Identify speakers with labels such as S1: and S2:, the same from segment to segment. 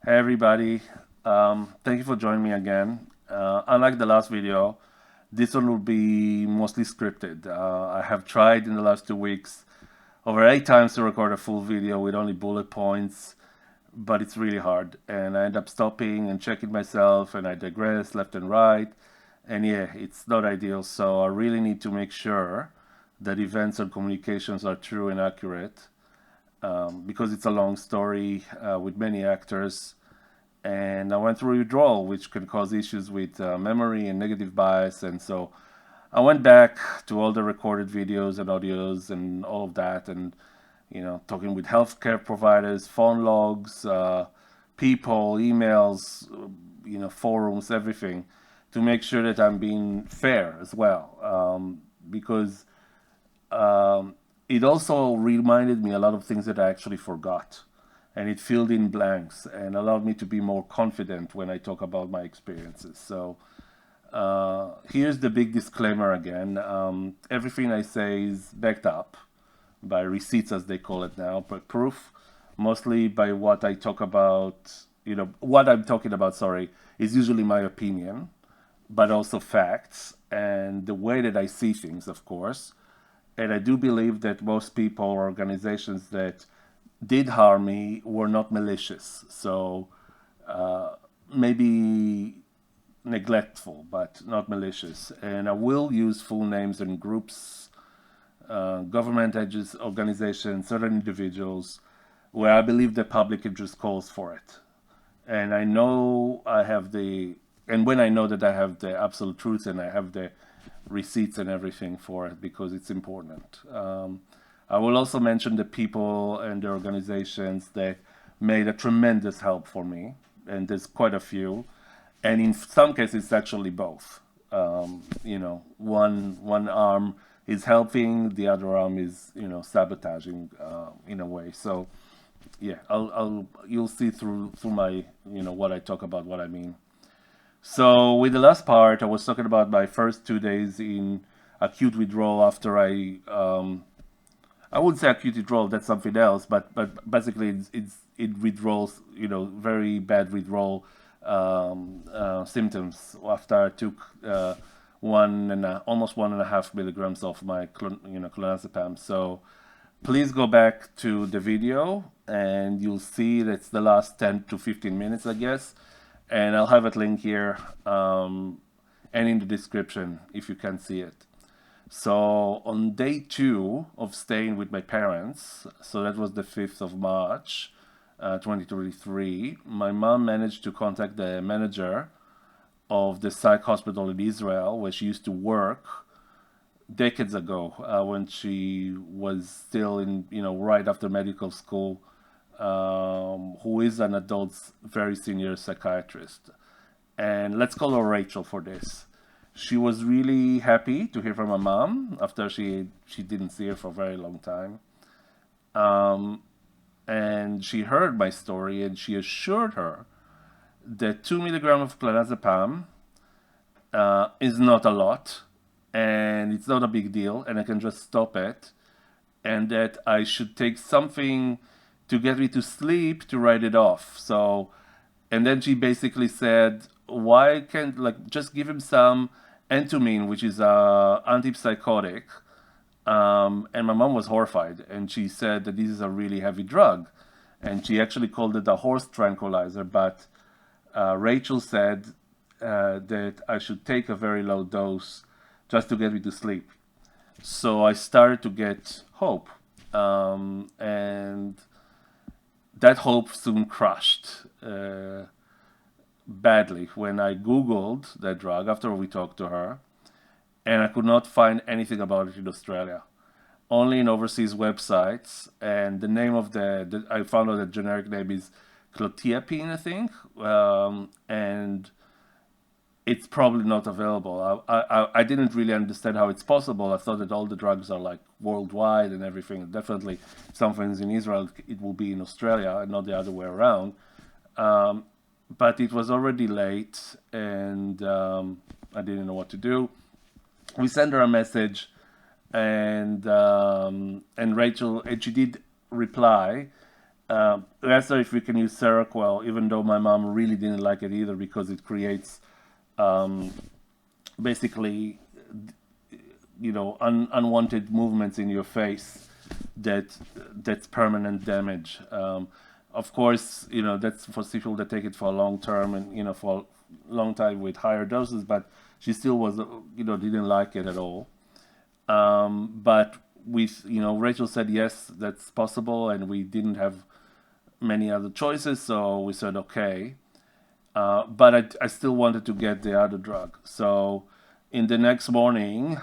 S1: Hey everybody, thank you for joining me again. Unlike the last video, this one will be mostly scripted. I have tried in the last 2 weeks over 8 times to record a full video with only bullet points, but it's really hard. And I end up stopping and checking myself, and I digress left and right. And yeah, it's not ideal, so I really need to make sure that events and communications are true and accurate because it's a long story with many actors. And I went through withdrawal, which can cause issues with memory and negative bias. And so I went back to all the recorded videos and audios and all of that, and talking with healthcare providers, phone logs, people, emails, forums, everything, to make sure that I'm being fair as well, because it also reminded me a lot of things that I actually forgot, and it filled in blanks and allowed me to be more confident when I talk about my experiences. So here's the big disclaimer again. Everything I say is backed up by receipts, as they call it now, but proof, mostly by what I talk about. What I'm talking about, sorry, is usually my opinion, but also facts and the way that I see things, of course. And I do believe that most people or organizations that did harm me were not malicious. So maybe neglectful, but not malicious. And I will use full names and groups, government agencies, organizations, certain individuals, where I believe the public interest calls for it. And I know I have and when I know that I have the absolute truth and I have the receipts and everything for it, because it's important. I will also mention the people and the organizations that made a tremendous help for me, and there's quite a few. And in some cases, it's actually both. One arm is helping, the other arm is sabotaging in a way. So yeah, you'll see through my what I talk about, what I mean. So with the last part, I was talking about my first 2 days in acute withdrawal after I wouldn't say acute withdrawal, that's something else, but basically it withdrawals, very bad withdrawal symptoms after I took almost 1.5 milligrams of my clonazepam. So please go back to the video and you'll see that's the last 10 to 15 minutes, I guess. And I'll have it linked here and in the description if you can see it. So on day 2 of staying with my parents, so that was the 5th of March, 2023, my mom managed to contact the manager of the psych hospital in Israel, where she used to work decades ago, when she was still in, right after medical school, who is an adult's very senior psychiatrist. And let's call her Rachel for this. She was really happy to hear from her mom after she didn't see her for a very long time. And she heard my story, and she assured her that 2 milligrams of clonazepam is not a lot, and it's not a big deal, and I can just stop it, and that I should take something to get me to sleep to write it off. So, and then she basically said, why can't, just give him some entomine, which is a antipsychotic. And my mom was horrified, and she said that this is a really heavy drug, and she actually called it a horse tranquilizer. But Rachel said that I should take a very low dose just to get me to sleep. So I started to get hope, and that hope soon crushed badly when I Googled that drug after we talked to her, and I could not find anything about it in Australia, only in overseas websites. And the name of I found out the generic name is clonazepam, I think, and it's probably not available. I didn't really understand how it's possible. I thought that all the drugs are like worldwide and everything. Definitely, something's in Israel, it will be in Australia, and not the other way around. But it was already late, and I didn't know what to do. We sent her a message, and Rachel, and she did reply, we asked her if we can use Seroquel, even though my mom really didn't like it either because it creates basically, unwanted movements in your face that's permanent damage. Of course, that's for people that take it for a long term and for a long time with higher doses. But she still was, didn't like it at all. But Rachel said yes, that's possible, and we didn't have many other choices, so we said okay. But I still wanted to get the other drug. So in the next morning,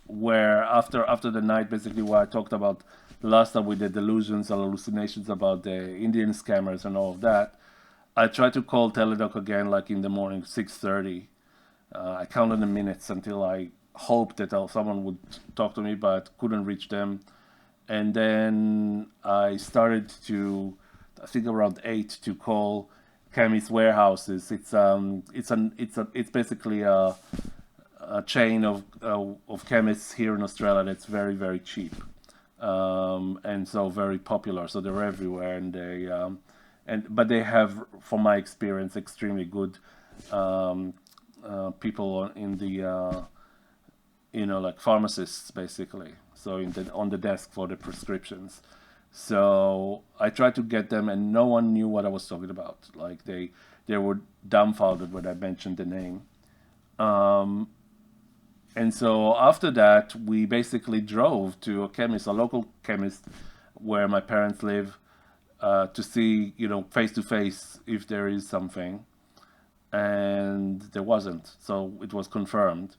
S1: where after the night, basically what I talked about last time with the delusions and hallucinations about the Indian scammers and all of that, I tried to call Teledoc again, like in the morning, 6:30. I counted the minutes until I hoped that someone would talk to me, but couldn't reach them. And then I started to, I think around 8, to call chemist warehouses. It's basically a chain of chemists here in Australia that's very, very cheap, and so very popular. So they're everywhere, but they have, from my experience, extremely good people in the like pharmacists basically. So on the desk for the prescriptions. So I tried to get them, and no one knew what I was talking about. Like they were dumbfounded when I mentioned the name. And so after that, we basically drove to a local chemist where my parents live, to see, face to face if there is something. And there wasn't. So it was confirmed.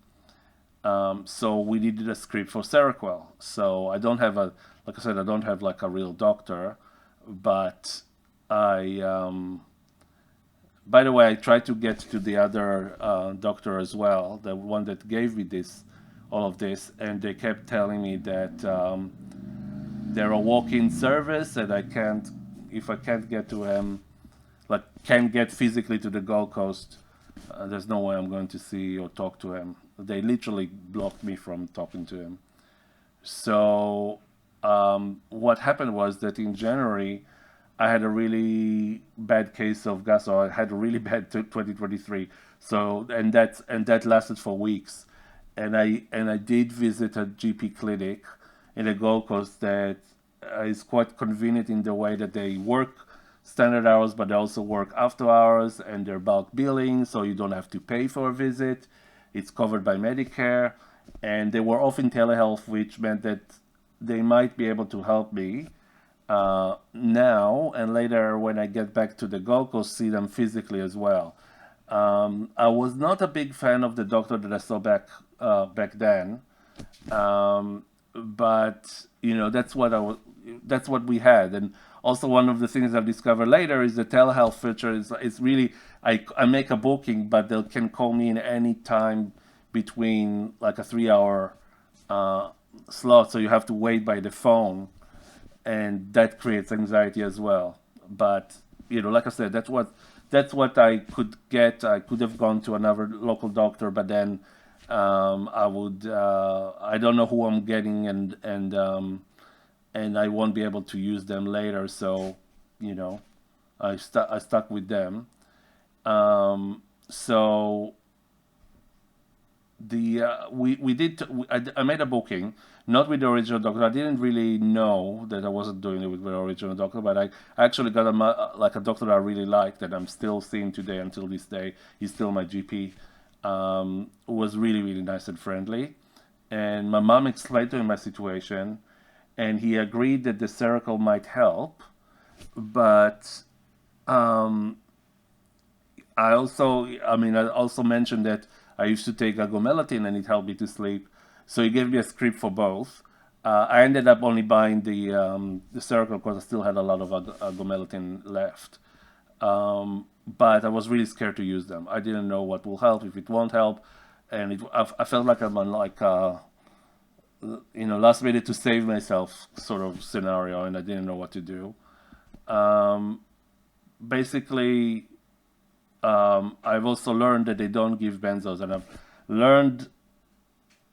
S1: So we needed a script for Seroquel. So I don't have like I said, I don't have like a real doctor, but by the way, I tried to get to the other doctor as well, the one that gave me all of this, and they kept telling me that they're a walk-in service, and if I can't get to him, like can't get physically to the Gold Coast, there's no way I'm going to see or talk to him. They literally blocked me from talking to him. So what happened was that in January, I had a really bad case of gastro. I had a really bad 2023. So and that lasted for weeks, and I did visit a GP clinic in the Gold Coast that is quite convenient in the way that they work standard hours, but they also work after hours, and they're bulk billing, so you don't have to pay for a visit. It's covered by Medicare, and they were off in telehealth, which meant that they might be able to help me now and later when I get back to the Gold Coast, see them physically as well. I was not a big fan of the doctor that I saw back then, but that's what we had. And also one of the things I've discovered later is the telehealth feature is really, I make a booking, but they can call me in any time between like a 3-hour slot, so you have to wait by the phone, and that creates anxiety as well. But like I said, that's what I could get. I could have gone to another local doctor, but then I don't know who I'm getting, and I won't be able to use them later. So I stuck with them. So I made a booking, not with the original doctor. I didn't really know that I wasn't doing it with the original doctor, but I actually got a doctor that I really liked, that I'm still seeing today until this day. He's still my GP. Who was really, really nice and friendly. And my mom explained to him my situation, and he agreed that the Seroquel might help, but I also mentioned that I used to take Agomelatine and it helped me to sleep. So he gave me a script for both. I ended up only buying the Seroquel because I still had a lot of Agomelatine left. But I was really scared to use them. I didn't know what will help, if it won't help. And I felt like I'm on like last minute to save myself sort of scenario, and I didn't know what to do. Basically, I've also learned that they don't give benzos, and I've learned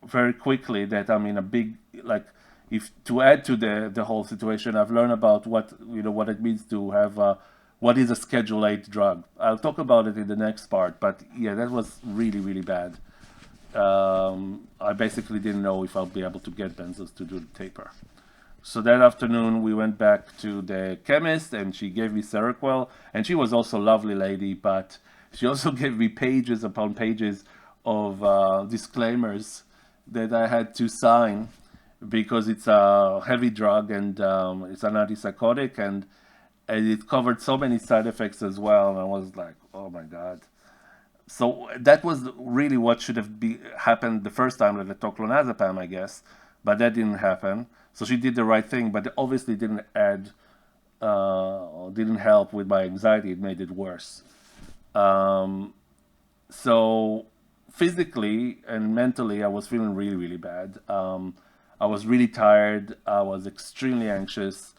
S1: very quickly that I'm in a big, like, if to add to the whole situation, I've learned about what it means to have what is a Schedule 8 drug. I'll talk about it in the next part, but yeah, that was really, really bad. I basically didn't know if I'll be able to get benzos to do the taper. So that afternoon, we went back to the chemist, and she gave me Seroquel, and she was also a lovely lady, but she also gave me pages upon pages of disclaimers that I had to sign because it's a heavy drug and it's an antipsychotic, and it covered so many side effects as well. And I was like, oh my God. So that was really what should have happened the first time that I took clonazepam, I guess, but that didn't happen. So she did the right thing, but it obviously didn't didn't help with my anxiety. It made it worse. So physically and mentally, I was feeling really, really bad. I was really tired. I was extremely anxious,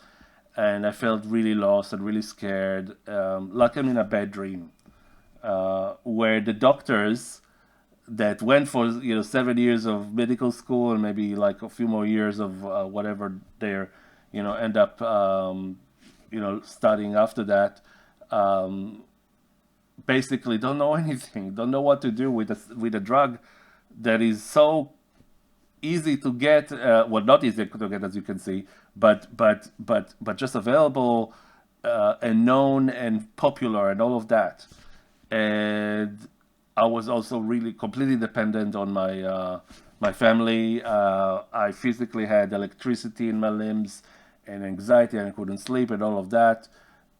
S1: and I felt really lost and really scared, like I'm in a bad dream, where the doctors that went for 7 years of medical school and maybe like a few more years of whatever they're end up studying after that, basically don't know anything, don't know what to do with a drug that is so easy to get, well, not easy to get, as you can see, but just available and known and popular and all of that. And I was also really completely dependent on my family. I physically had electricity in my limbs and anxiety, and I couldn't sleep and all of that.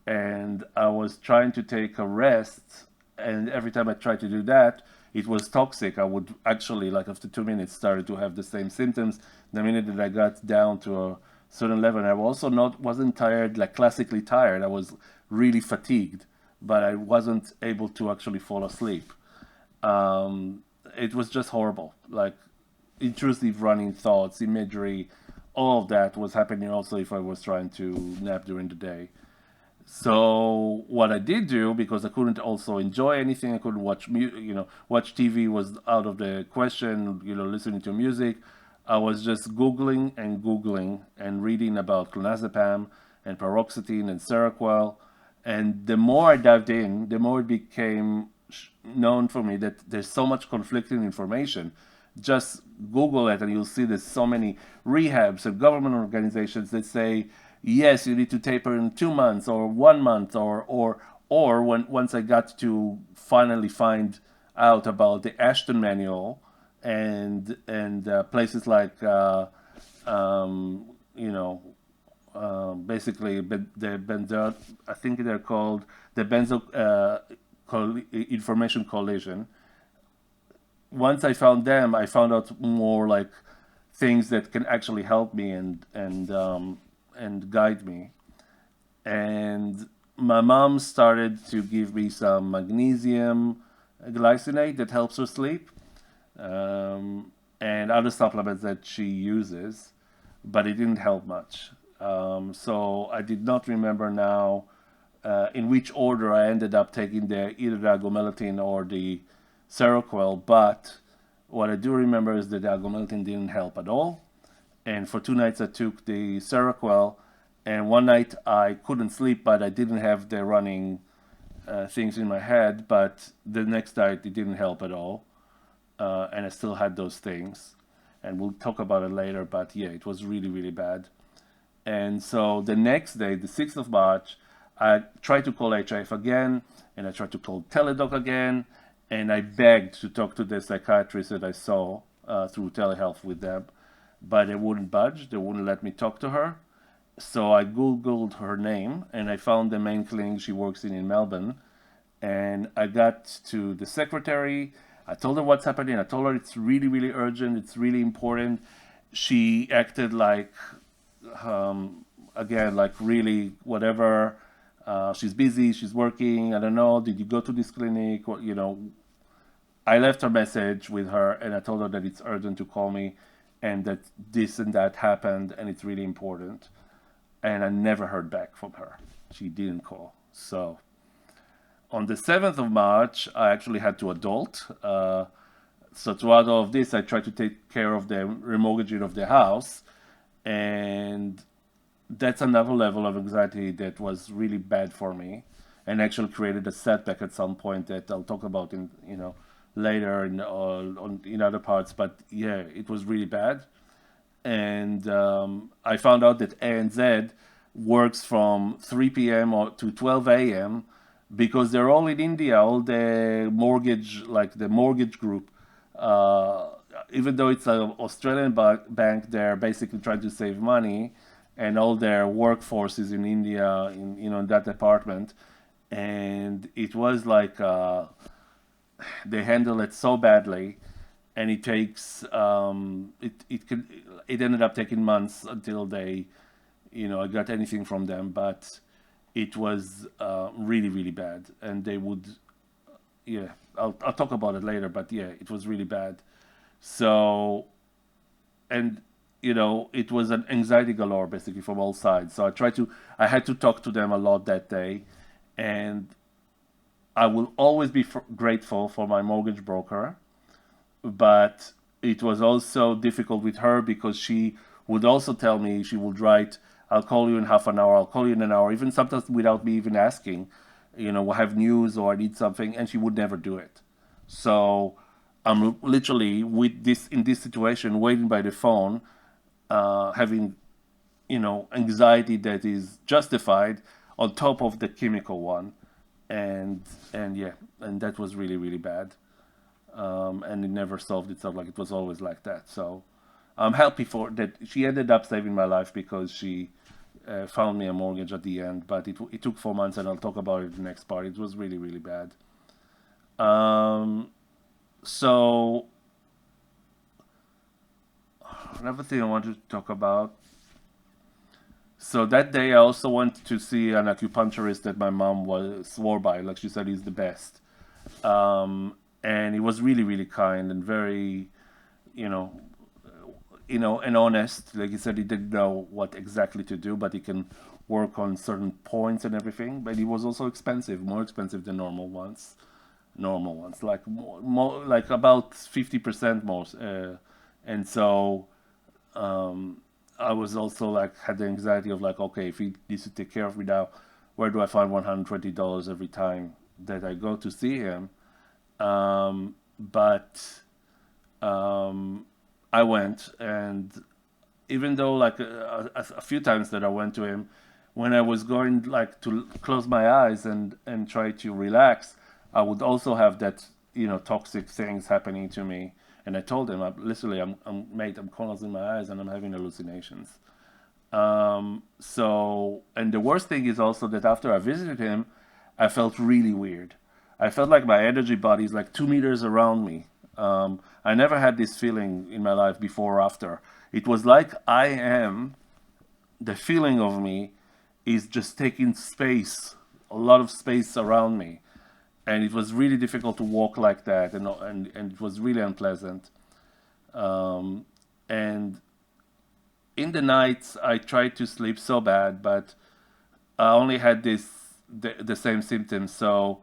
S1: And I was trying to take a rest, and every time I tried to do that, it was toxic. I would actually, like after 2 minutes, started to have the same symptoms. The minute that I got down to a certain level, and I also wasn't tired, like classically tired. I was really fatigued, but I wasn't able to actually fall asleep. It was just horrible. Like intrusive running thoughts, imagery, all of that was happening also if I was trying to nap during the day. So what I did do, because I couldn't also enjoy anything, I couldn't watch watch TV was out of the question, listening to music. I was just Googling and reading about clonazepam and paroxetine and Seroquel. And the more I dived in, the more it became known for me that there's so much conflicting information. Just Google it and you'll see there's so many rehabs and government organizations that say, yes, you need to taper in 2 months or 1 month, or once I got to finally find out about the Ashton manual and places like basically the benzo, I think they're called the benzo information coalition. Once I found them, I found out more like things that can actually help me and guide me. And my mom started to give me some magnesium glycinate that helps her sleep, and other supplements that she uses, but it didn't help much. So I did not remember now in which order I ended up taking either the Agomelatine or the Seroquel, but what I do remember is that the Agomelatine didn't help at all. And for 2 nights I took the Seroquel, and one night I couldn't sleep, but I didn't have the running things in my head, but the next night it didn't help at all, and I still had those things, and we'll talk about it later, but yeah, it was really, really bad. And so the next day, the 6th of March, I tried to call HIF again, and I tried to call Teledoc again, and I begged to talk to the psychiatrist that I saw through telehealth with them, but they wouldn't budge. They wouldn't let me talk to her. So I Googled her name, and I found the main clinic she works in Melbourne. And I got to the secretary. I told her what's happening. I told her it's really, really urgent. It's really important. She acted like, again, like really whatever. She's busy. She's working. I don't know. Did you go to this clinic? Or, I left a message with her, and I told her that it's urgent to call me, and that this and that happened, and it's really important. And I never heard back from her. She didn't call. So on the 7th of March, I actually had to adult. So throughout all of this, I tried to take care of the remortgaging of the house. And that's another level of anxiety that was really bad for me, and actually created a setback at some point that I'll talk about in later in other parts. But yeah, it was really bad. And I found out that ANZ works from 3 p.m. or to 12 a.m. because they're all in India, all the mortgage, like the mortgage group. Uh, Even though it's an Australian bank, they're basically trying to save money, and all their workforce is in India, in that department. And it was like they handle it so badly, and it takes it ended up taking months until they I got anything from them. But it was really really bad, and they would, yeah, I'll talk about it later. But yeah, it was really bad. So, and it was an anxiety galore basically from all sides. So I had to talk to them a lot that day. And I will always be grateful for my mortgage broker, but it was also difficult with her because she would also tell me, she would write, I'll call you in half an hour, I'll call you in an hour, even sometimes without me even asking, we'll have news or I need something, and she would never do it. So I'm literally in this situation, waiting by the phone, having, anxiety that is justified on top of the chemical one. And yeah, and that was really, really bad. And it never solved itself. Like, it was always like that. So I'm happy for that. She ended up saving my life because she found me a mortgage at the end. But it took 4 months, and I'll talk about it in the next part. It was really, really bad. So another thing I wanted to talk about. So that day I also went to see an acupuncturist that my mom swore by. Like, she said he's the best. And he was really, really kind and very, and honest. Like, he said he didn't know what exactly to do, but he can work on certain points and everything. But he was also expensive, more expensive than normal ones. Like more like about 50% more. And so I was also like, had the anxiety of like, okay, if he needs to take care of me now, where do I find $120 every time that I go to see him? But I went, and even though like a few times that I went to him, when I was going like to close my eyes and try to relax, I would also have that toxic things happening to me. And I told him, I'm closing my eyes and I'm having hallucinations. So, and the worst thing is also that after I visited him, I felt really weird. I felt like my energy body is like 2 meters around me. I never had this feeling in my life before or after. It was like the feeling of me is just taking space, a lot of space around me. And it was really difficult to walk like that, and it was really unpleasant. And in the nights, I tried to sleep so bad, but I only had the same symptoms. So,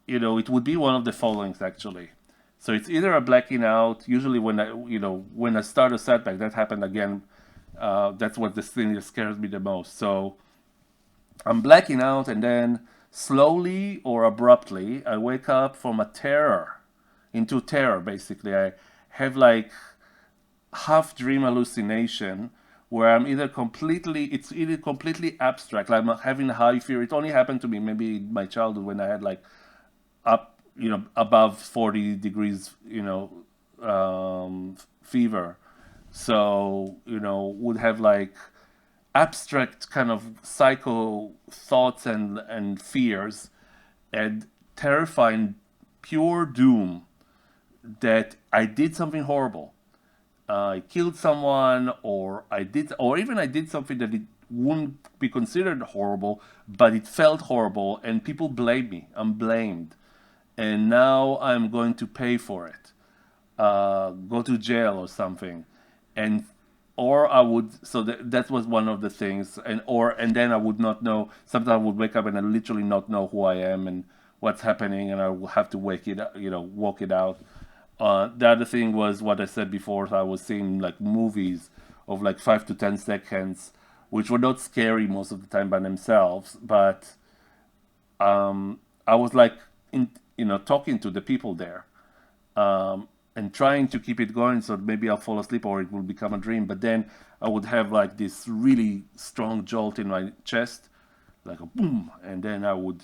S1: it would be one of the followings actually. So it's either a blacking out. Usually, when I start a setback, that happened again. That's what the thing that scares me the most. So I'm blacking out, and then slowly or abruptly, I wake up from into terror. Basically, I have like half dream hallucination where it's either completely abstract, like I'm having high fear. It only happened to me maybe in my childhood when I had like above 40 degrees, fever. So, would have like abstract kind of psycho thoughts and fears, and terrifying pure doom that I did something horrible. I killed someone, or even I did something that it wouldn't be considered horrible, but it felt horrible, and people blame me. I'm blamed, and now I'm going to pay for it. Go to jail or something, and or I would. So that was one of the things, and then I would not know. Sometimes I would wake up and I literally not know who I am and what's happening, and I will have to walk it out. The other thing was what I said before. So I was seeing like movies of like 5 to 10 seconds, which were not scary most of the time by themselves, but I was like, talking to the people there, and trying to keep it going so maybe I'll fall asleep or it will become a dream. But then I would have like this really strong jolt in my chest, like a boom, and then I would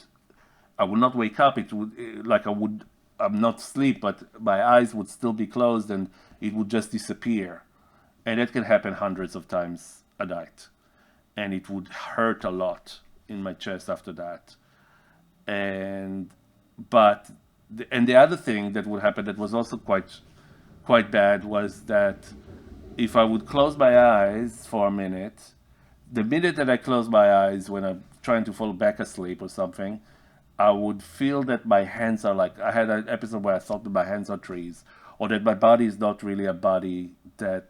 S1: not wake up. It would like I'm not asleep, but my eyes would still be closed and it would just disappear. And that can happen hundreds of times a night. And it would hurt a lot in my chest after that. And but and the other thing that would happen that was also quite bad was that if I would close my eyes for a minute, the minute that I close my eyes when I'm trying to fall back asleep or something, I would feel that my hands are like, I had an episode where I thought that my hands are trees, or that my body is not really a body that,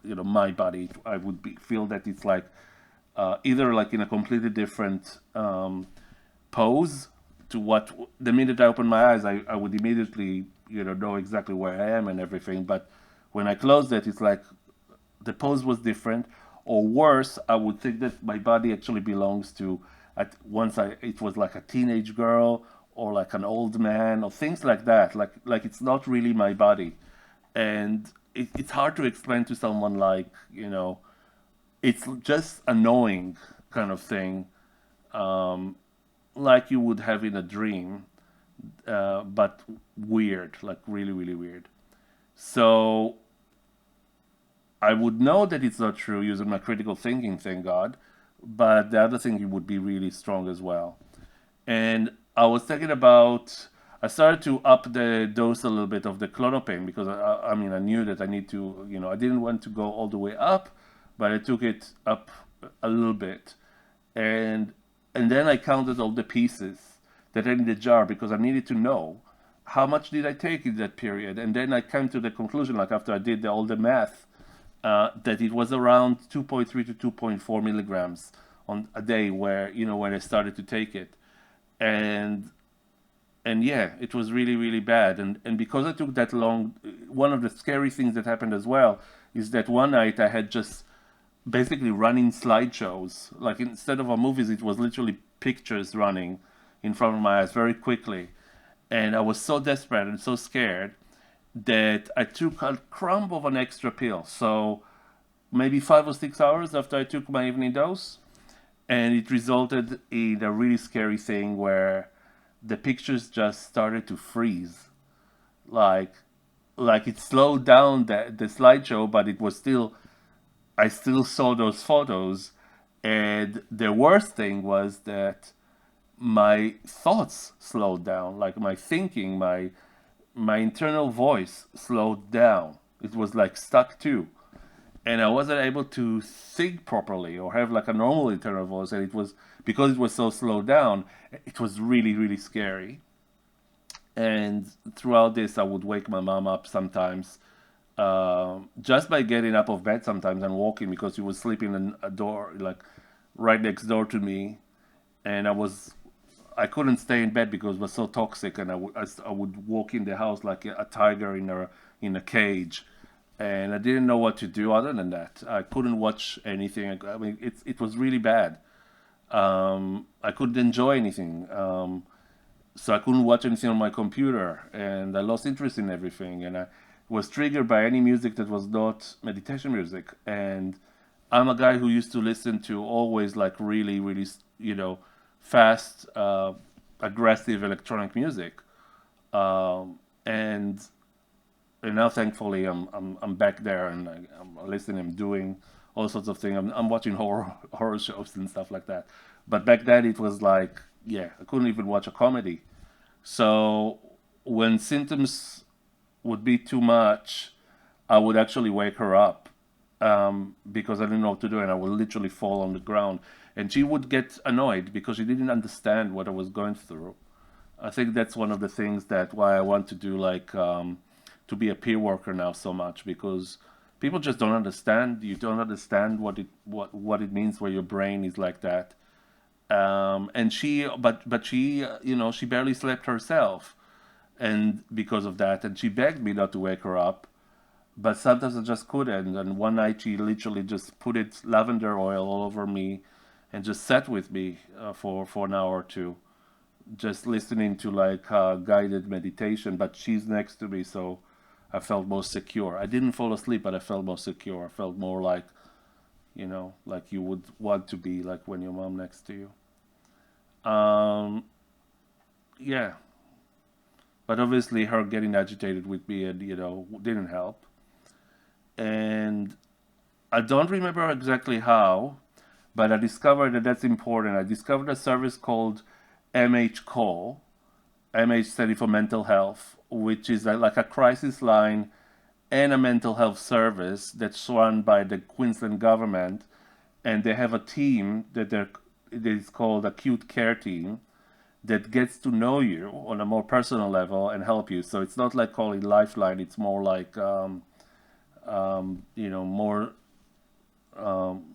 S1: my body. I would feel that it's like either like in a completely different pose to what, the minute I open my eyes, I would immediately, know exactly where I am and everything. But when I closed it, it's like the pose was different, or worse, I would think that my body actually belongs to, it was like a teenage girl or like an old man or things like that. Like it's not really my body, and it's hard to explain to someone. Like it's just annoying kind of thing, like you would have in a dream, but weird, like really really weird. So I would know that it's not true using my critical thinking, thank God. But the other thing, it would be really strong as well. And I was thinking about, I started to up the dose a little bit of the Clonazepam because I knew that I need to, I didn't want to go all the way up, but I took it up a little bit. And then I counted all the pieces that are in the jar because I needed to know how much did I take in that period. And then I came to the conclusion, like after I did all the math, that it was around 2.3 to 2.4 milligrams on a day when I started to take it. And yeah, it was really, really bad. And because I took that long, one of the scary things that happened as well is that one night I had just basically running slideshows. Like instead of a movies, it was literally pictures running in front of my eyes very quickly. And I was so desperate and so scared that I took a crumb of an extra pill. So maybe 5 or 6 hours after I took my evening dose. And it resulted in a really scary thing where the pictures just started to freeze. Like it slowed down the slideshow, but it was still, I still saw those photos. And the worst thing was that my thoughts slowed down, like my thinking, my internal voice slowed down. It was like stuck too. And I wasn't able to think properly or have like a normal internal voice. And it was, because it was so slowed down, it was really, really scary. And throughout this, I would wake my mom up sometimes, just by getting up of bed sometimes and walking, because she was sleeping in a door, like right next door to me. And I couldn't stay in bed because it was so toxic, and I would walk in the house like a tiger in a cage, and I didn't know what to do other than that. I couldn't watch anything. I mean, it was really bad. I couldn't enjoy anything, so I couldn't watch anything on my computer, and I lost interest in everything, and I was triggered by any music that was not meditation music. And I'm a guy who used to listen to always like really, really, fast, aggressive electronic music, and now thankfully I'm back there, and I'm listening, I'm doing all sorts of things. I'm watching horror shows and stuff like that. But back then it was like, yeah, I couldn't even watch a comedy. So when symptoms would be too much, I would actually wake her up, because I didn't know what to do, and I would literally fall on the ground. And she would get annoyed because she didn't understand what I was going through. I think that's one of the things that why I want to do like to be a peer worker now so much, because people just don't understand. You don't understand what it means where your brain is like that. And she she barely slept herself, and because of that, and she begged me not to wake her up, but sometimes I just couldn't. And one night she literally just put it lavender oil all over me, and just sat with me for an hour or two, just listening to like guided meditation. But she's next to me, so I felt more secure. I didn't fall asleep, but I felt more secure. I felt more like, like you would want to be, like when your mom next to you. Yeah, but obviously her getting agitated with me and didn't help. And I don't remember exactly how, but I discovered that that's important. I discovered a service called MHCall, MH standing for mental health, which is like a crisis line and a mental health service that's run by the Queensland government, and they have a team that is called Acute Care Team that gets to know you on a more personal level and help you. So it's not like calling Lifeline; it's more like more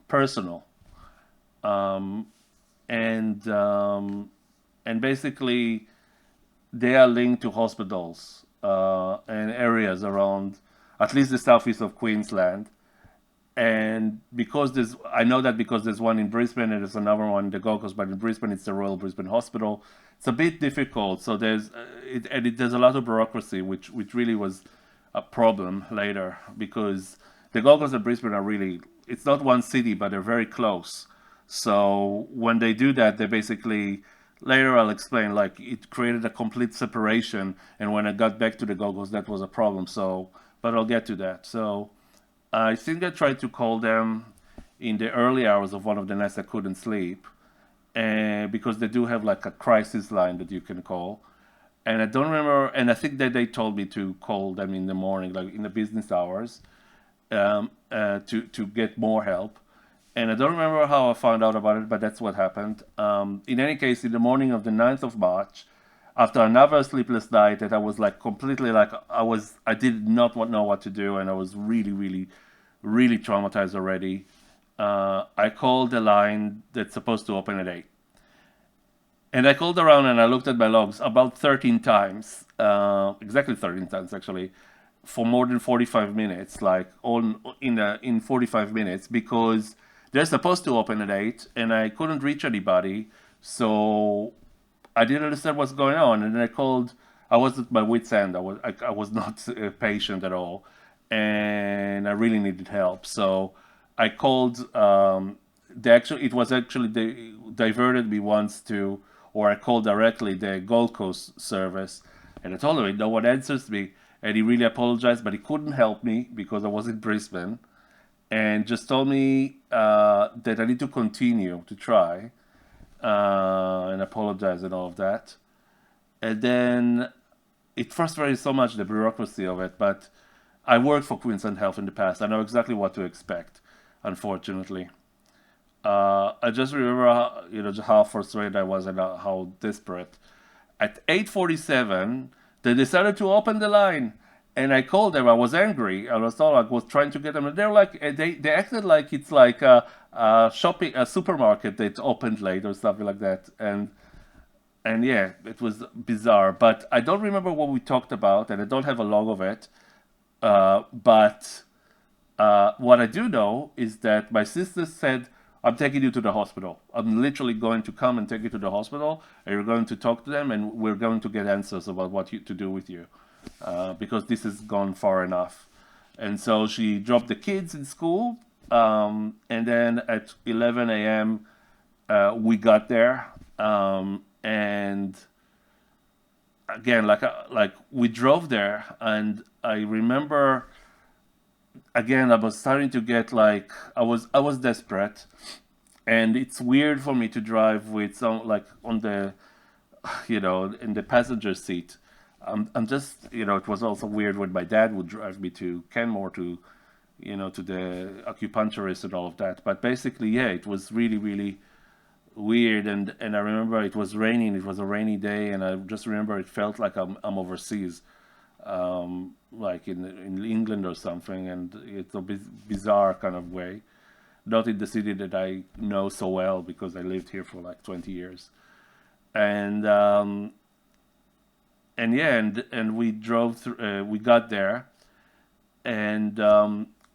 S1: personal. Um, and and basically they are linked to hospitals and areas around at least the southeast of Queensland. And because I know that because there's one in Brisbane and there's another one in the Gold Coast, but in Brisbane it's the Royal Brisbane Hospital. It's a bit difficult, so there's a lot of bureaucracy, which really was a problem later, because the Gold Coast and Brisbane are really, it's not one city, but they're very close. So when they do that, they basically, later I'll explain, like it created a complete separation. And when I got back to the Gold Coast, that was a problem. So, but I'll get to that. So I think I tried to call them in the early hours of one of the nights I couldn't sleep, and because they do have like a crisis line that you can call. And I don't remember, and I think that they told me to call them in the morning, like in the business hours, to get more help. And I don't remember how I found out about it, but that's what happened. In any case, in the morning of the 9th of March, after another sleepless night that I was like completely like, I did not know what to do, and I was really, really, really traumatized already. I called the line that's supposed to open at 8. And I called around and I looked at my logs about 13 times, exactly 13 times actually, for more than 45 minutes, like in 45 minutes, because they're supposed to open at 8 and I couldn't reach anybody. So I didn't understand what's going on. And then I was at my wit's end. I was not a patient at all. And I really needed help. So I called, it was actually, they diverted me once to, or I called directly the Gold Coast service, and I told him no one answers me, and he really apologized, but he couldn't help me because I was in Brisbane, and just told me that I need to continue to try and apologize and all of that. And then it frustrated so much, the bureaucracy of it, but I worked for Queensland Health in the past. I know exactly what to expect, unfortunately. I just remember just how frustrated I was and how desperate. At 8:47, they decided to open the line, and I called them. I was angry. I was trying to get them, and they're like, they acted like it's like a supermarket that opened late or something like that, and yeah, it was bizarre. But I don't remember what we talked about, and I don't have a log of it. But what I do know is that my sister said, I'm taking you to the hospital. I'm literally going to come and take you to the hospital, and you're going to talk to them, and we're going to get answers about what to do with you, because this has gone far enough. And so she dropped the kids in school, and then at 11 a.m. We got there, and again, like we drove there, and I remember again I was starting to get like I was desperate, and it's weird for me to drive with some like on the in the passenger seat. I'm just it was also weird when my dad would drive me to Kenmore to the acupuncturist and all of that. But basically, yeah, it was really really weird, and I remember it was raining. It was a rainy day, and I just remember it felt like I'm overseas, like in England or something, and it's a bizarre kind of way. Not in the city that I know so well because I lived here for like 20 years, and yeah, and we drove through. We got there, And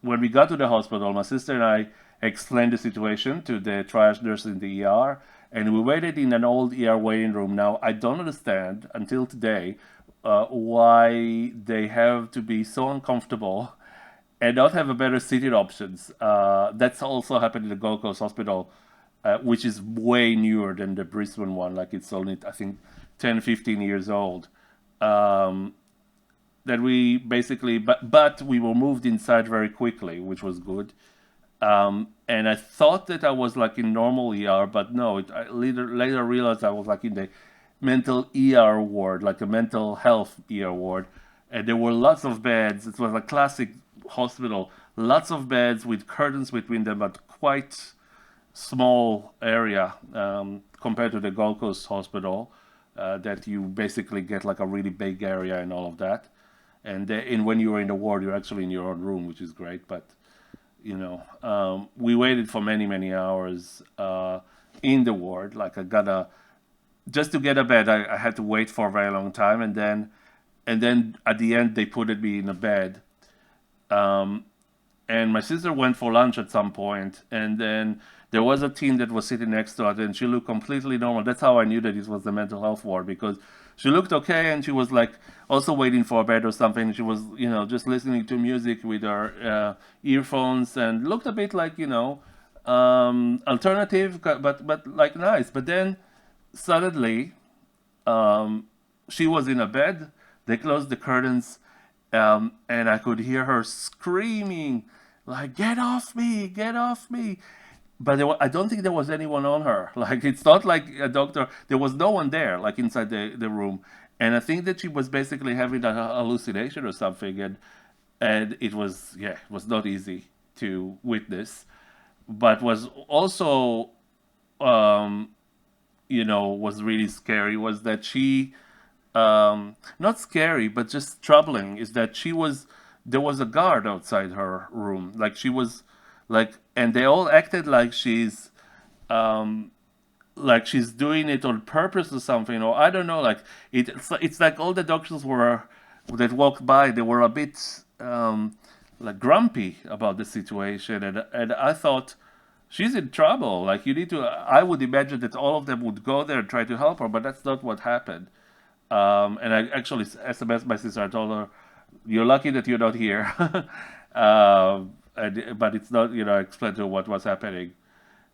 S1: when we got to the hospital, my sister and I explained the situation to the triage nurse in the ER, and we waited in an old ER waiting room. Now, I don't understand until today why they have to be so uncomfortable and not have a better seated options. That's also happened in the Gold Coast Hospital, which is way newer than the Brisbane one. Like it's only, I think, 10, 15 years old. Um, that we basically, but we were moved inside very quickly, which was good. And I thought that I was like in normal ER, but no, I later realized I was like in the mental ER ward, like a mental health ER ward. And there were lots of beds. It was a classic hospital, lots of beds with curtains between them, but quite small area compared to the Gold Coast Hospital, that you basically get like a really big area and all of that. And when you're in the ward, you're actually in your own room, which is great. But we waited for many, many hours in the ward. Like I gotta just to get a bed, I had to wait for a very long time, and then at the end they put me in a bed. Um, and my sister went for lunch at some point, and then there was a teen that was sitting next to her, and she looked completely normal. That's how I knew that it was the mental health ward, because she looked okay, and she was like also waiting for a bed or something. She was, just listening to music with her earphones, and looked a bit like, alternative, but like nice. But then suddenly, um, she was in a bed. They closed the curtains, and I could hear her screaming, like, "Get off me! Get off me!" But I don't think there was anyone on her. Like, it's not like a doctor. There was no one there, like inside the room. And I think that she was basically having a hallucination or something, and it was, yeah, it was not easy to witness, but was also um, was really scary was that she, not scary, but just troubling, is that there was a guard outside her room. Like she was, and they all acted um, like she's doing it on purpose or something, or I don't know. Like it's like all the doctors that walked by, they were a bit like grumpy about the situation, and I thought she's in trouble. Like you need to. I would imagine that all of them would go there and try to help her, but that's not what happened. And I actually SMS my sister. I told her, "You're lucky that you're not here." But it's not. I explained to her what was happening.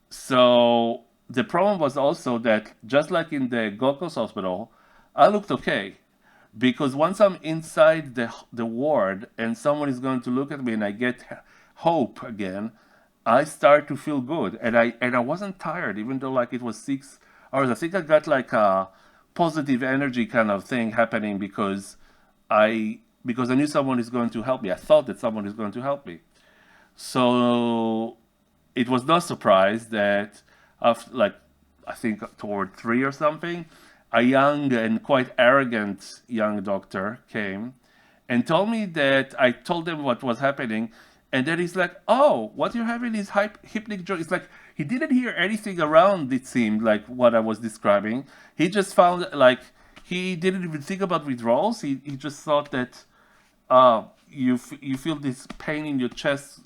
S1: So the problem was also that just like in the Gold Coast Hospital, I looked okay because once I'm inside the ward and someone is going to look at me and I get hope again, I start to feel good, and I wasn't tired even though like it was 6 hours. I think I got like a positive energy kind of thing happening because I knew someone is going to help me. I thought that someone is going to help me. So it was no surprise that after like I think toward 3 or something, a young and quite arrogant young doctor came and told me that I told him what was happening, and then he's like, "Oh, what you're having is hypnic drug." It's like he didn't hear anything around. It seemed like what I was describing. He just found like he didn't even think about withdrawals. He just thought that you feel this pain in your chest,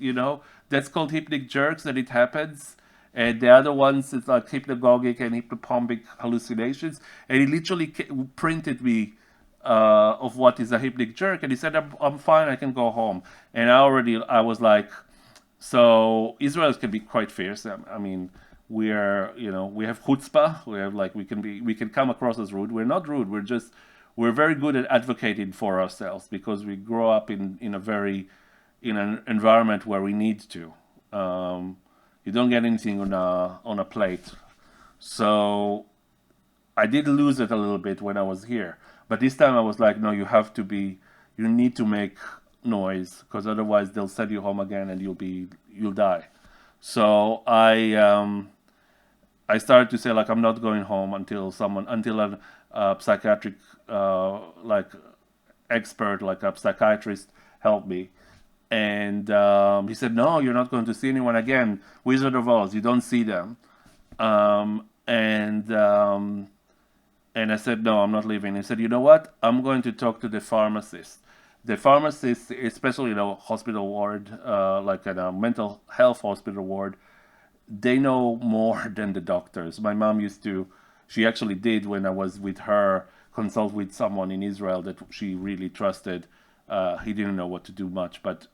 S1: that's called hypnic jerks, and it happens. And the other ones is like hypnagogic and hypnopompic hallucinations. And he literally printed me of what is a hypnic jerk, and he said, I'm fine, I can go home. And I was like, so Israelis can be quite fierce. I mean, we have chutzpah. We have like we can come across as rude. We're not rude. We're very good at advocating for ourselves because we grow up in an environment where we need to. You don't get anything on a plate. So I did lose it a little bit when I was here, but this time I was like, no, you need to make noise because otherwise they'll send you home again and you'll die. So I started to say like I'm not going home until a psychiatric like expert, like a psychiatrist, help me. And he said, no, you're not going to see anyone again. Wizard of Oz, you don't see them. And I said, no, I'm not leaving. He said, you know what? I'm going to talk to the pharmacist the pharmacists, especially in a hospital ward, like in a mental health hospital ward, they know more than the doctors. My mom used to, she actually did when I was with her, consult with someone in Israel that she really trusted. He didn't know what to do much, but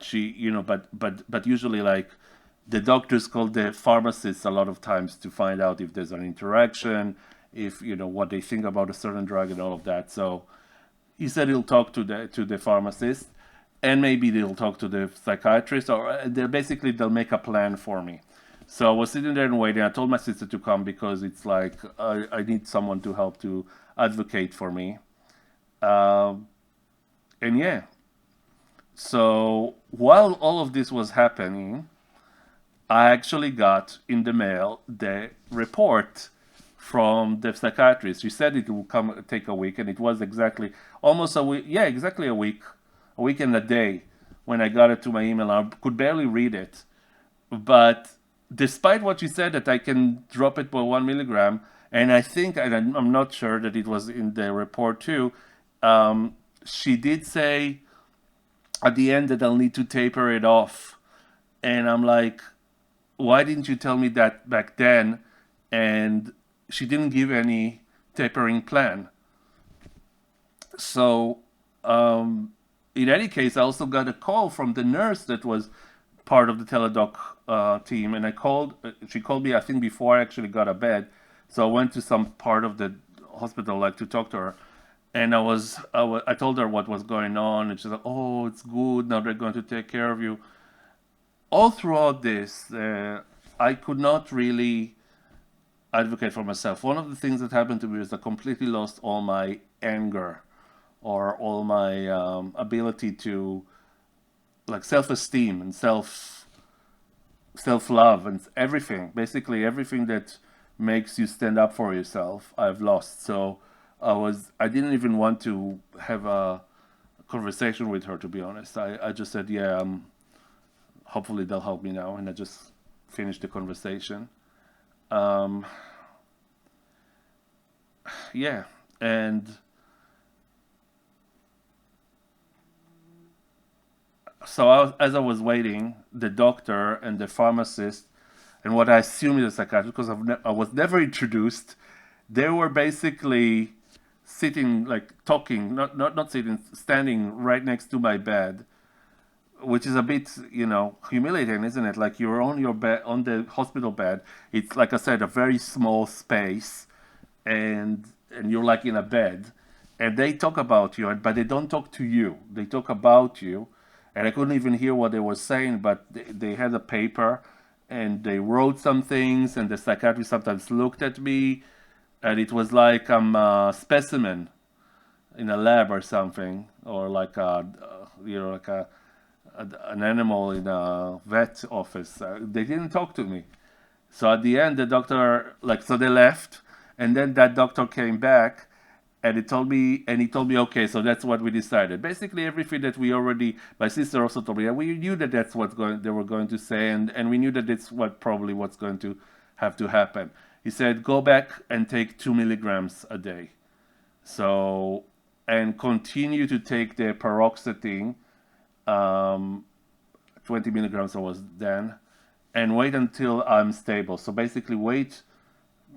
S1: she, but usually like the doctors call the pharmacists a lot of times to find out if there's an interaction, if what they think about a certain drug and all of that. So he said he'll talk to the pharmacist, and maybe they'll talk to the psychiatrist, or they'll make a plan for me. So I was sitting there and waiting. I told my sister to come because it's like I need someone to help to advocate for me. And yeah, so while all of this was happening, I actually got in the mail the report from the psychiatrist. She said it will take a week, and it was exactly almost a week. Yeah, exactly a week and a day when I got it to my email. I could barely read it, but despite what she said that I can drop it by 1 milligram, and I think, and I'm not sure that it was in the report too, she did say at the end that I'll need to taper it off. And I'm like, why didn't you tell me that back then? And she didn't give any tapering plan. So in any case, I also got a call from the nurse that was part of the teledoc team, and she called me, I think, before I actually got a bed. So I went to some part of the hospital, like, to talk to her. And I told her what was going on, and she's like, oh, it's good, now they're going to take care of you. All throughout this, I could not really advocate for myself. One of the things that happened to me is I completely lost all my anger, or all my ability to, like, self-esteem and self-love and everything. Basically, everything that makes you stand up for yourself, I've lost. So I didn't even want to have a conversation with her, to be honest. I just said, yeah, hopefully they'll help me now, and I just finished the conversation. Yeah, and so as I was waiting, the doctor and the pharmacist, and what I assume is a psychiatrist, because I was never introduced, they were basically sitting, like, talking, not sitting, standing right next to my bed, which is a bit, humiliating, isn't it? Like, you're on your bed, on the hospital bed. It's, like I said, a very small space, and you're like in a bed, and they talk about you, but they don't talk to you. They talk about you, and I couldn't even hear what they were saying, but they had a paper, and they wrote some things, and the psychiatrist sometimes looked at me, and it was like I'm a specimen in a lab or something, or like an animal in a vet office. They didn't talk to me. So at the end, the doctor, so they left, and then that doctor came back, and he told me, okay, so that's what we decided. Basically, everything that my sister also told me, we knew that that's what they were going to say, and we knew that it's probably what's going to have to happen. He said, go back and take 2 milligrams a day. So, and continue to take the paroxetine, 20 milligrams I was then, and wait until I'm stable. So basically, wait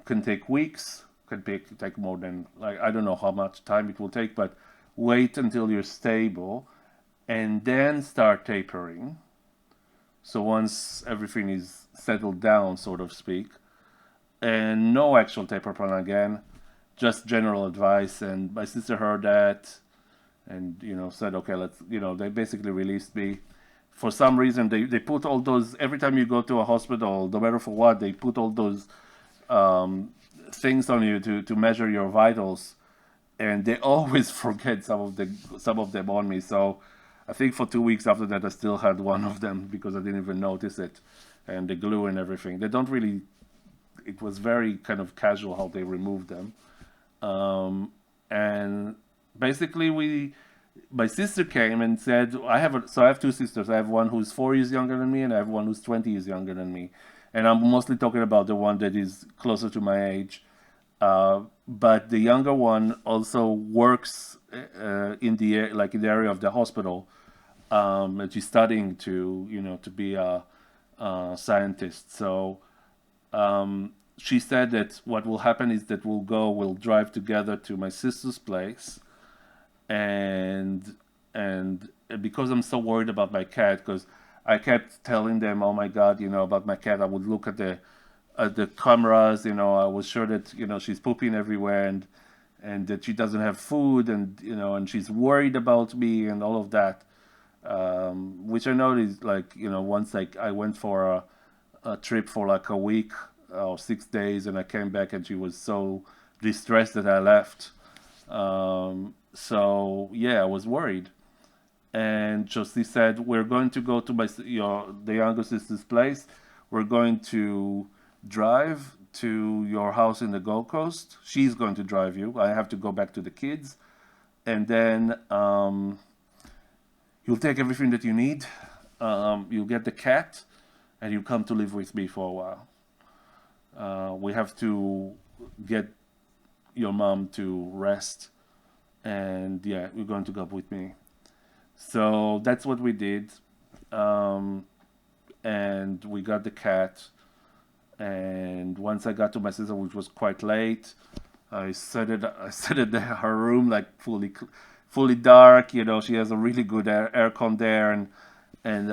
S1: can take weeks, can take more than, I don't know how much time it will take, but wait until you're stable, and then start tapering. So once everything is settled down, so to speak, and no actual taper plan again, just general advice. And my sister heard that, and said, okay, let's, they basically released me. For some reason, they put all those, every time you go to a hospital, no matter for what, they put all those things on you to measure your vitals, and they always forget some of them on me. So I think for 2 weeks after that, I still had one of them because I didn't even notice it, and the glue and everything. They don't really. It was very kind of casual how they removed them, and basically my sister came and said, I have 2 sisters. I have one who's 4 years younger than me, and I have one who's 20 years younger than me. And I'm mostly talking about the one that is closer to my age. But the younger one also works in the like in the area of the hospital, and she's studying to to be a scientist. So she said that what will happen is that we'll drive together to my sister's place, and because I'm so worried about my cat, because I kept telling them, oh my God, about my cat. I would look at the cameras, I was sure that she's pooping everywhere, and that she doesn't have food, and and she's worried about me and all of that, which I know is like once like I went for a trip for like a week or 6 days, and I came back and she was so distressed that I left. So yeah, I was worried. And so she said, we're going to go to the younger sister's place. We're going to drive to your house in the Gold Coast. She's going to drive you. I have to go back to the kids. And then you'll take everything that you need. You'll get the cat, and you come to live with me for a while. We have to get your mom to rest. And yeah, you're going to go with me. So that's what we did. And we got the cat. And once I got to my sister, which was quite late, I set it in her room like fully dark. She has a really good aircon there, and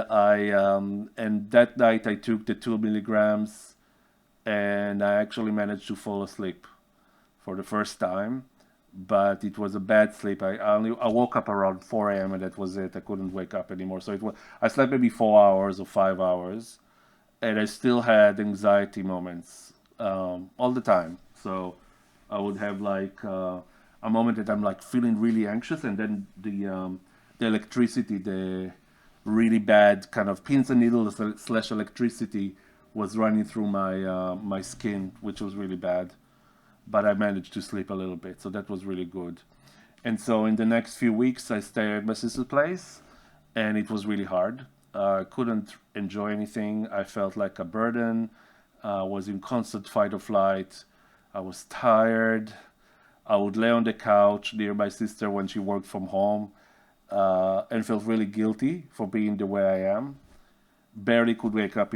S1: that night I took the 2 milligrams, and I actually managed to fall asleep for the first time. But it was a bad sleep. I woke up around 4 a.m. and that was it. I couldn't wake up anymore. So I slept maybe 4 hours or 5 hours, and I still had anxiety moments all the time. So I would have like a moment that I'm like feeling really anxious, and then the electricity, the really bad kind of pins and needles slash electricity was running through my skin, which was really bad. But I managed to sleep a little bit, so that was really good. And so in the next few weeks, I stayed at my sister's place, and it was really hard. I couldn't enjoy anything. I felt like a burden. I was in constant fight or flight. I was tired. I would lay on the couch near my sister when she worked from home, and felt really guilty for being the way I am. Barely could wake up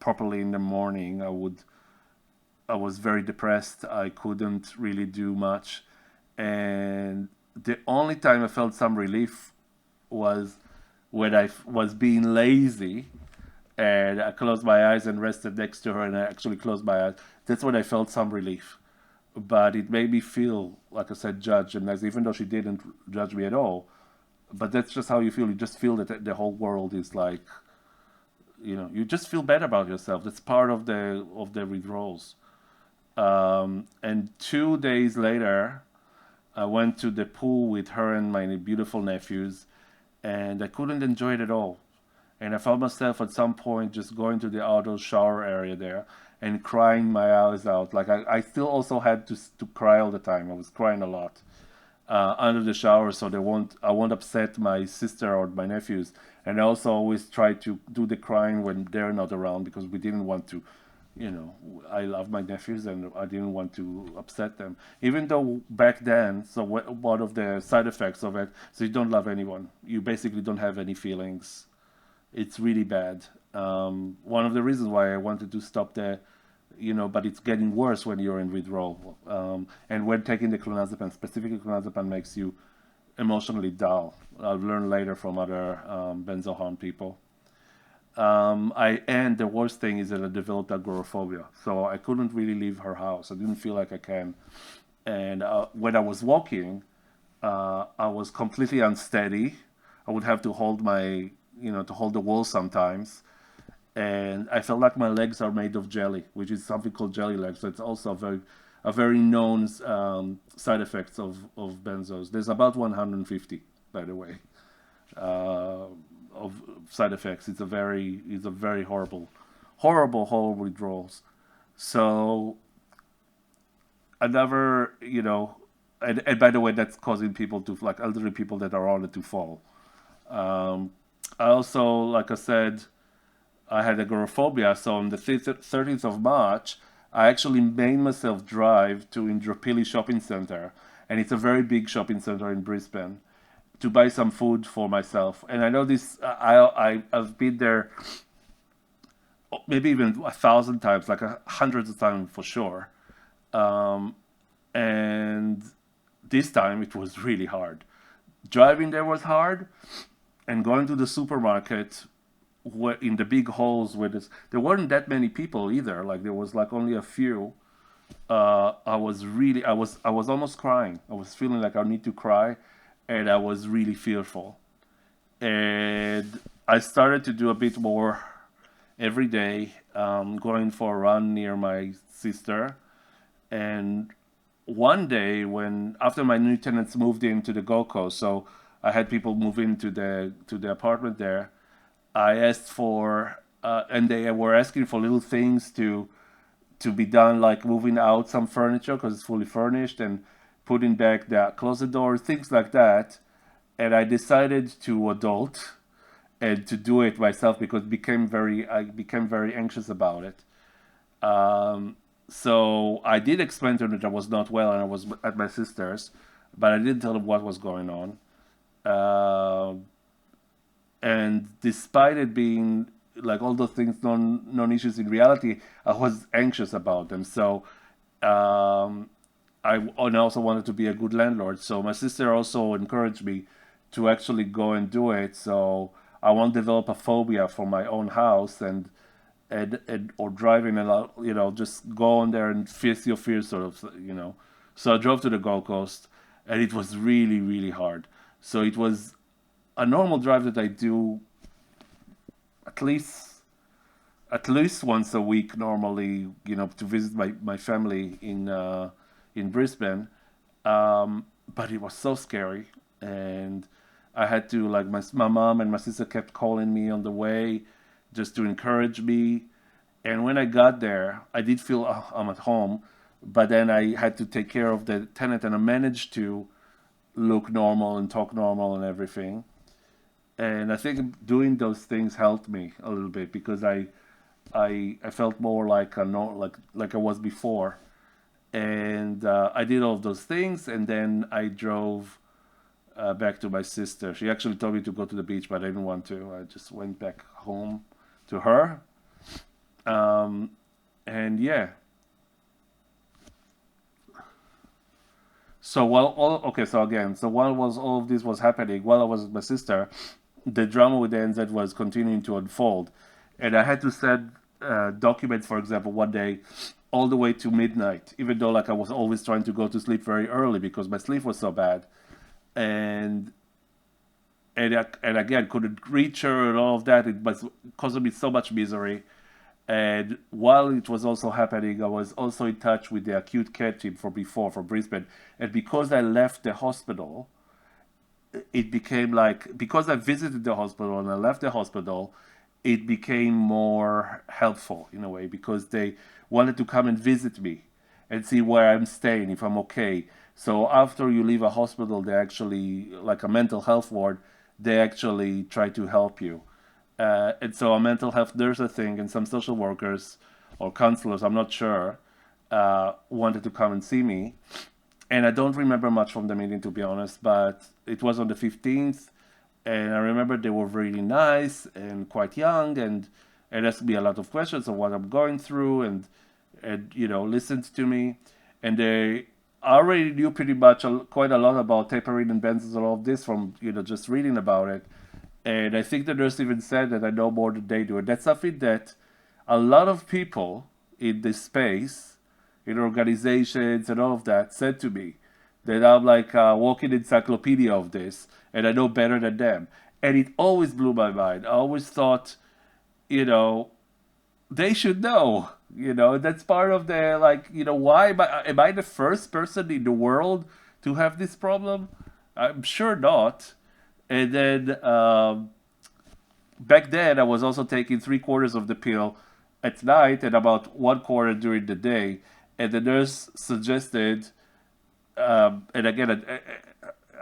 S1: properly in the morning. I was very depressed. I couldn't really do much. And the only time I felt some relief was when I was being lazy, and I closed my eyes and rested next to her, and I actually closed my eyes. That's when I felt some relief. But it made me feel, like I said, judged, and even though she didn't judge me at all, but that's just how you feel. You just feel that the whole world is like, you just feel bad about yourself. That's part of the withdrawals. And 2 days later, I went to the pool with her and my beautiful nephews, and I couldn't enjoy it at all. And I found myself at some point just going to the outdoor shower area there and crying my eyes out. Like I still also had to cry all the time. I was crying a lot under the shower, so I won't upset my sister or my nephews. And I also always try to do the crying when they're not around, because we didn't want to. I love my nephews, and I didn't want to upset them. Even though back then, so one of the side effects of it, so you don't love anyone. You basically don't have any feelings. It's really bad. One of the reasons why I wanted to stop but it's getting worse when you're in withdrawal. And when taking the clonazepam, specifically clonazepam makes you emotionally dull. I'll learn later from other benzo harm people. And the worst thing is that I developed agoraphobia, so I couldn't really leave her house. I didn't feel like I can. And when I was walking, I was completely unsteady. I would have to hold to hold the wall sometimes, and I felt like my legs are made of jelly, which is something called jelly legs. So it's also a very known side effects of benzos. There's about 150, by the way. Of side effects. It's a very horrible withdrawals. So another, and by the way, that's causing people to, like elderly people that are on it, to fall. I also, like I said, I had agoraphobia. So on the 13th of March, I actually made myself drive to Indropili Shopping Center, and it's a very big shopping center in Brisbane, to buy some food for myself. And I know this, I've been there maybe even 1,000 times, like hundreds of times for sure. Um, and this time it was really hard. Driving there was hard, and going to the supermarket in the big halls where there weren't that many people either. Like there was like only a few. I was almost crying. I was feeling like I need to cry, and I was really fearful. And I started to do a bit more every day, going for a run near my sister. And one day, when after my new tenants moved into the Gold Coast, so I had people move into the apartment there. I asked for, and they were asking for little things to be done, like moving out some furniture because it's fully furnished and putting back the closet door, things like that. And I decided to adult and to do it myself because I became very anxious about it. So I did explain to them that I was not well and I was at my sister's, but I didn't tell them what was going on. Uh, and despite it being like all those things non issues in reality, I was anxious about them. So um, and I also wanted to be a good landlord. So my sister also encouraged me to actually go and do it. So I won't develop a phobia for my own house and or driving and just go on there and face your fears sort of. So I drove to the Gold Coast, and it was really really hard. So it was a normal drive that I do at least at least once a week normally, to visit my family in Brisbane. But it was so scary, and I had to, like, my mom and my sister kept calling me on the way just to encourage me. And when I got there, I did feel I'm at home, but then I had to take care of the tenant, and I managed to look normal and talk normal and everything. And I think doing those things helped me a little bit because I felt more like like I was before. And I did all of those things, and then I drove back to my sister. She actually told me to go to the beach, but I didn't want to. I just went back home to her. Um, and yeah, so while was all of this was happening, while I was with my sister, the drama with the NZ was continuing to unfold, and I had to send documents, for example, one day, all the way to midnight, even though like I was always trying to go to sleep very early because my sleep was so bad, and and again couldn't reach her and all of that. It was causing me so much misery. And while it was also happening, I was also in touch with the Acute Care Team for Brisbane. And because I left the hospital, it became like, because I visited the hospital and I left the hospital, it became more helpful in a way because they wanted to come and visit me and see where I'm staying, if I'm okay. So after you leave a hospital, they actually, like a mental health ward, they actually try to help you. And so a mental health nurse, I think, and some social workers or counselors, I'm not sure, wanted to come and see me. And I don't remember much from the meeting, to be honest, but it was on the 15th. And I remember they were really nice and quite young and asked me a lot of questions of what I'm going through and listened to me. And they already knew pretty much quite a lot about tapering and benzos and all of this from, just reading about it. And I think the nurse even said that I know more than they do. And that's something that a lot of people in this space, in organizations and all of that, said to me that I'm like a walking encyclopedia of this and I know better than them. And it always blew my mind. I always thought, you know, they should know. That's part of the, like, why am I the first person in the world to have this problem? I'm sure not. And then back then, I was also taking 3/4 of the pill at night and about 1/4 during the day. And the nurse suggested, and again,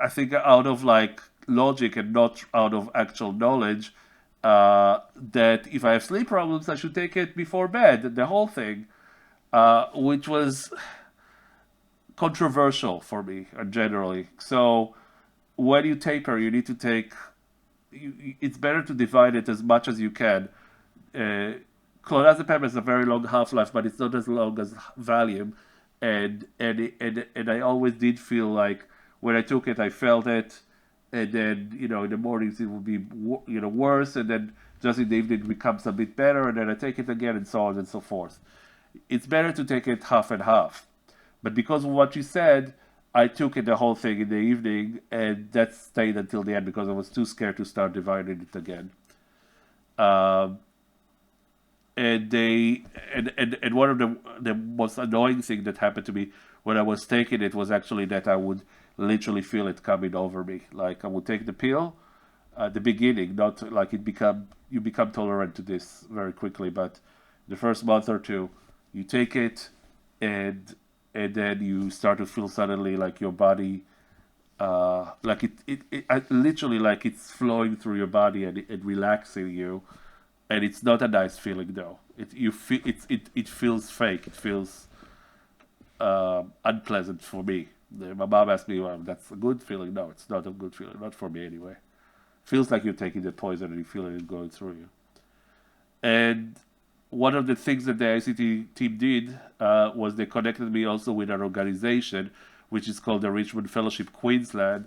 S1: I think out of like logic and not out of actual knowledge, that if I have sleep problems, I should take it before bed, the whole thing, which was controversial for me generally. So when you taper, you need to take. It's better to divide it as much as you can. Uh, Clonazepam has a very long half life, but it's not as long as Valium, and I always did feel like when I took it, I felt it, and then in the mornings it would be worse, and then just in the evening it becomes a bit better, and then I take it again, and so on and so forth. It's better to take it half and half. But because of what you said, I took it the whole thing in the evening, and that stayed until the end because I was too scared to start dividing it again. Um, and they and one of the most annoying thing that happened to me when I was taking it was actually that I would literally feel it coming over me. Like I would take the pill at the beginning, not like you become tolerant to this very quickly, but the first month or two, you take it, and then you start to feel suddenly like your body, like literally like it's flowing through your body and relaxing you, and it's not a nice feeling though. It feels fake. It feels unpleasant for me. My mom asked me, "Well, that's a good feeling." No, it's not a good feeling. Not for me anyway. Feels like you're taking the poison and you feel it going through you. And one of the things that the ICT team did was they connected me also with an organization which is called the Richmond Fellowship Queensland,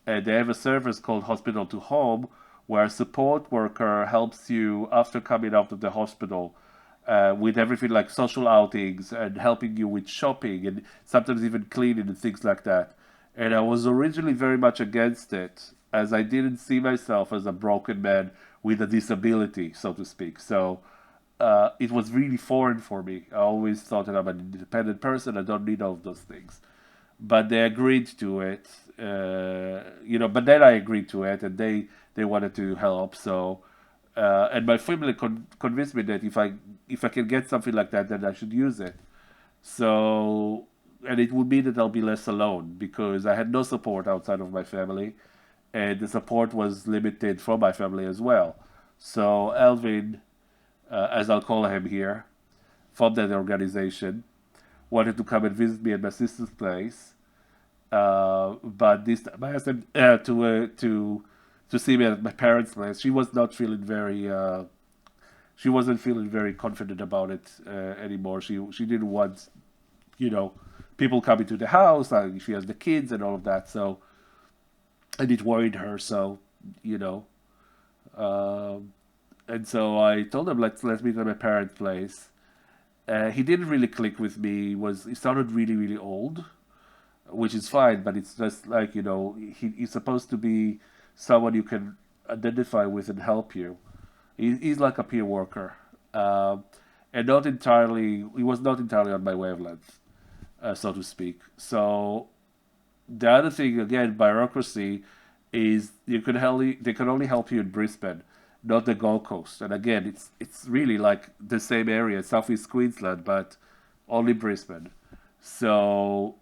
S1: and they have a service called Hospital to Home, where a support worker helps you after coming out of the hospital with everything like social outings and helping you with shopping and sometimes even cleaning and things like that. And I was originally very much against it, as I didn't see myself as a broken man with a disability, so to speak. So it was really foreign for me. I always thought that I'm an independent person. I don't need all of those things. But they agreed to it, But then I agreed to it, and they wanted to help. So, and my family convinced me that if I can get something like that, then I should use it. So, and it would mean that I'll be less alone because I had no support outside of my family, and the support was limited from my family as well. So Elvin, as I'll call him here, from that organization, wanted to come and visit me at my sister's place. But this time I asked him to see me at my parents' place. She wasn't feeling very confident about it anymore. She didn't want you know people coming to the house. Like she has the kids and all of that. So and it worried her. So you know. Um, and so I told him let's meet at my parents' place. He didn't really click with me. He sounded really really old, which is fine, but it's just like he's supposed to be someone you can identify with and help you. He's like a peer worker, and not entirely. He was not entirely on my wavelength, so to speak. So the other thing again, bureaucracy, is they can only help you in Brisbane, not the Gold Coast. And again, it's really like the same area, Southeast Queensland, but only Brisbane. So,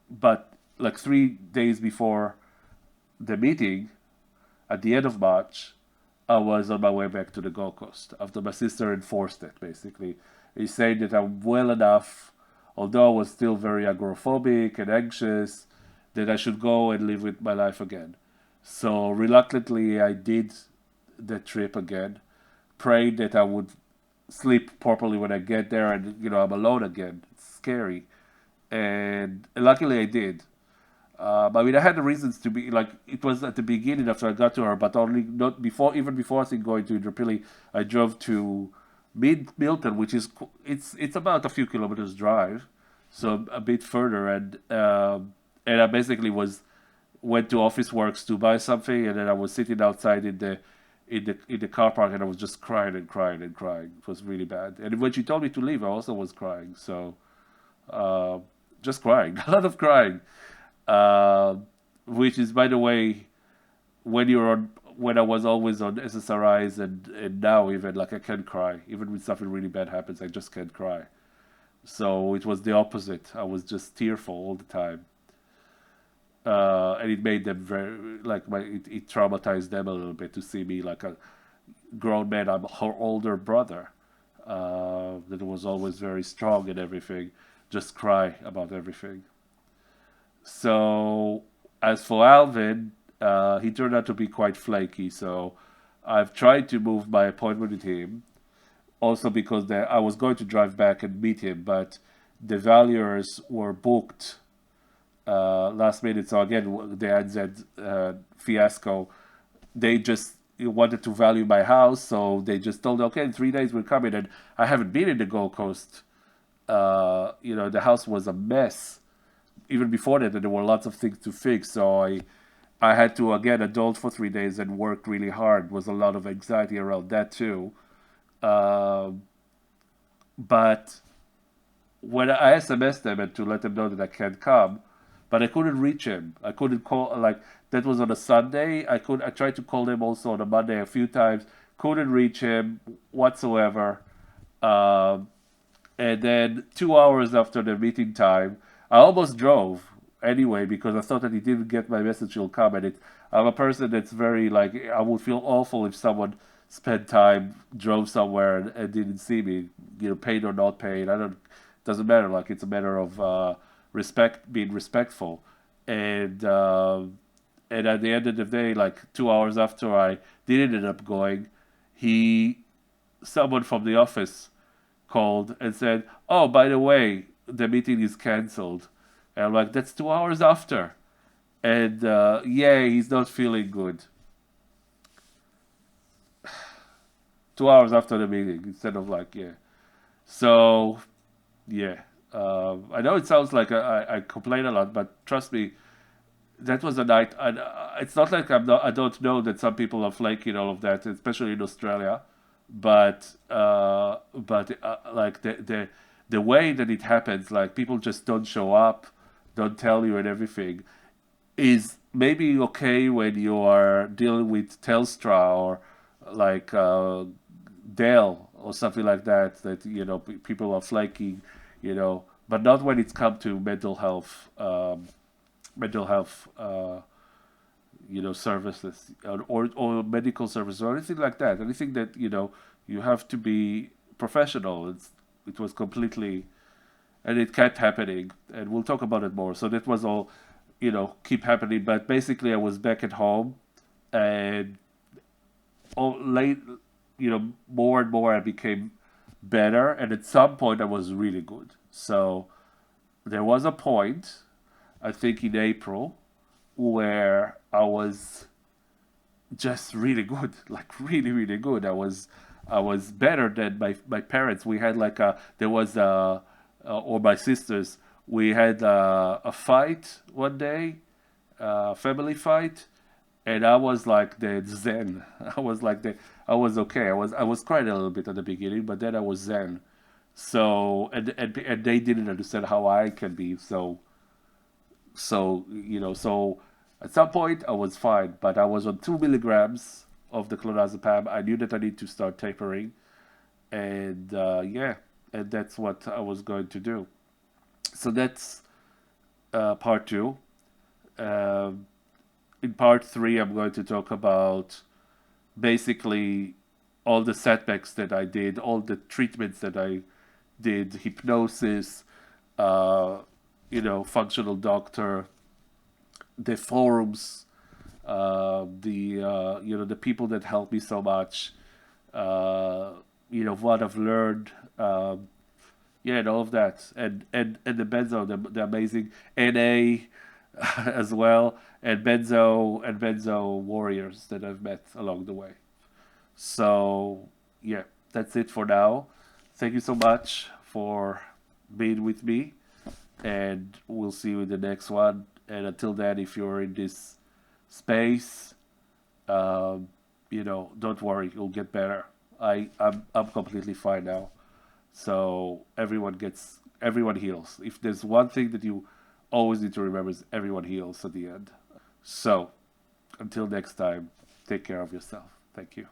S1: but like 3 days before the meeting, at the end of March, I was on my way back to the Gold Coast after my sister enforced it. Basically, he said that I'm well enough, although I was still very agoraphobic and anxious, that I should go and live with my life again. So reluctantly, I did the trip again, prayed that I would sleep properly when I get there, and I'm alone again. It's scary, and luckily I did. I mean, I had the reasons to be like it was at the beginning after I got to her, but only not before. Even before I think going to Indooroopilly, I drove to Mid Milton, which is it's about a few kilometers drive, so a bit further, and I basically went to Office Works to buy something, and then I was sitting outside in the car park, and I was just crying and crying and crying. It was really bad. And when she told me to leave, I also was crying. So uh, just crying, a lot of crying. Uh, which is, by the way, when I was always on SSRIs, and now even like I can't cry. Even when something really bad happens, I just can't cry. So it was the opposite. I was just tearful all the time. And it made them very like it traumatized them a little bit to see me like a grown man. I'm her older brother that was always very strong and everything, just cry about everything. So as for Alvin, he turned out to be quite flaky. So I've tried to move my appointment with him. Also because I was going to drive back and meet him, but the valuers were booked last minute. So again, the ANZ fiasco. They just wanted to value my house, so they just told, okay, in 3 days we're coming. And I haven't been in the Gold Coast. The house was a mess even before that, and there were lots of things to fix. So I had to again adult for 3 days and work really hard. Was a lot of anxiety around that too. But when I SMSed them and to let them know that I can't come, but I couldn't reach him. I couldn't call, like, that was on a Sunday. I tried to call him also on a Monday a few times. Couldn't reach him whatsoever. And then 2 hours after the meeting time, I almost drove anyway because I thought that he didn't get my message. He'll come, and I'm a person that's very like, I would feel awful if someone spent time, drove somewhere and didn't see me. Paid or not paid. Doesn't matter. Like, it's a matter of being respectful, and at the end of the day, like 2 hours after I did end up going, someone from the office called and said, "Oh, by the way, the meeting is cancelled." And I'm like, "That's 2 hours after," and yeah, he's not feeling good. 2 hours after the meeting, instead of like, yeah. So yeah, I know it sounds like I complain a lot, but trust me, that was a night. It's not like I don't know that some people are flaky and all of that, especially in Australia. But like the way that it happens, like people just don't show up, don't tell you and everything, is maybe okay when you are dealing with Telstra or like Dell or something like that. That people are flaky, but not when it's come to mental health services or medical services or anything like that. Anything that you have to be professional. It was completely, and it kept happening, and we'll talk about it more. So that was all, keep happening. But basically, I was back at home, and late, more and more I became better, and at some point I was really good. So there was a point, I think in April, where I was just really good, like really, really good. I was better than my parents. We had like there was or my sisters. We had a fight one day, family fight, and I was like the zen. I was okay. I was crying a little bit at the beginning, but then I was zen. So and they didn't understand how I can be so at some point I was fine, but I was on 2 milligrams of the clonazepam. I knew that I need to start tapering, and yeah, and that's what I was going to do. So that's part two. Um in part three, I'm going to talk about basically all the setbacks that I did, all the treatments that I did, hypnosis, uh, functional doctor, the forums, the people that helped me so much, what I've learned, yeah, and all of that, and the Benzo, the amazing NA as well, and Benzo warriors that I've met along the way. So yeah, that's it for now. Thank you so much for being with me, and we'll see you in the next one. And until then, if you're in this space, don't worry, you'll get better. I'm completely fine now. So everyone heals. If there's one thing that you always need to remember is everyone heals at the end. So until next time, take care of yourself. Thank you.